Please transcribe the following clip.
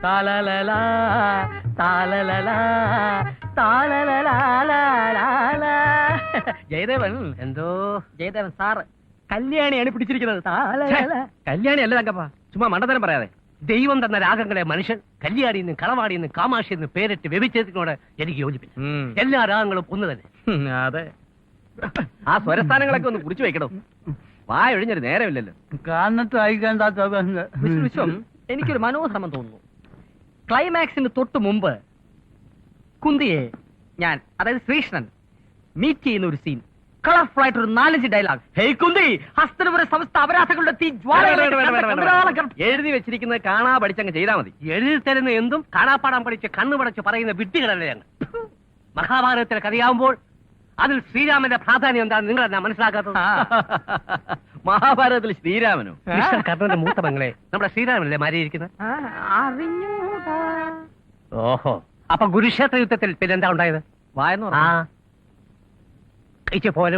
താലലലാ, താലലലാ, താലലലാലാലാലാ. ജയദേവൻ എന്തോ ജയദേവൻ സാറ് കല്യാണിയാണ് പിടിച്ചിരിക്കുന്നത്. കല്യാണി അല്ല തങ്കപ്പ, ചുമ്മാ മണ്ടത്തരം പറയാതെ. ദൈവം തന്ന രാഗങ്ങളെ മനുഷ്യൻ കല്യാണിന്ന് കളവാടിന്ന് കാമാഷിന്ന് പേരിട്ട് വ്യഭിച്ചതിനോട് എനിക്ക് യോജിപ്പില്ല. എല്ലാ രാഗങ്ങളും ഒന്ന് തന്നെ. അതെ, ആ സ്വരസ്ഥാനങ്ങളൊക്കെ ഒന്ന് കുറിച്ച് വെക്കണം. വായൊഴിഞ്ഞൊരു നേരമില്ലല്ലോ. കാരണത്ത് വായിക്കാൻ വിശ്വം എനിക്കൊരു മനോധർമ്മം തോന്നുന്നു. ക്ലൈമാക്സിന് തൊട്ട് മുമ്പ് കുന്തിയെ ഞാൻ, അതായത് ശ്രീകൃഷ്ണൻ മീറ്റ് ചെയ്യുന്ന ഒരു സീൻ, കളർഫുൾ ആയിട്ട് ഒരു 4-5 ഡയലോഗ്. ഹേയ് കുന്തി, ഹസ്തനപുര സമസ്ത അപരാധങ്ങളുടെ തീ എഴുതി വെച്ചിരിക്കുന്നത് കാണാ പഠിച്ചങ്ങ് ചെയ്താൽ മതി. എഴുതി തരുന്ന എന്തും കാണാപ്പാടാൻ പഠിച്ച് കണ്ണുപടച്ച് പറയുന്ന വിഡ്ഢികളല്ലേ ഞങ്ങൾ. മഹാഭാരതത്തിലെ കഥയാവുമ്പോൾ അതിൽ ശ്രീരാമന്റെ പ്രാധാന്യം എന്താണെന്ന് നിങ്ങൾ എന്നാ മനസ്സിലാക്കാത്തത്? മഹാഭാരതത്തിൽ ശ്രീരാമനോ? കർണന്റെ മൂത്ത മകളെ നമ്മുടെ ശ്രീരാമനല്ലേ മാറിയിരിക്കുന്നത്? ഓഹോ, അപ്പൊ കുരുക്ഷേത്ര യുദ്ധത്തിൽ പിന്നെന്താ ഉണ്ടായത്? വായന്നു പോലെ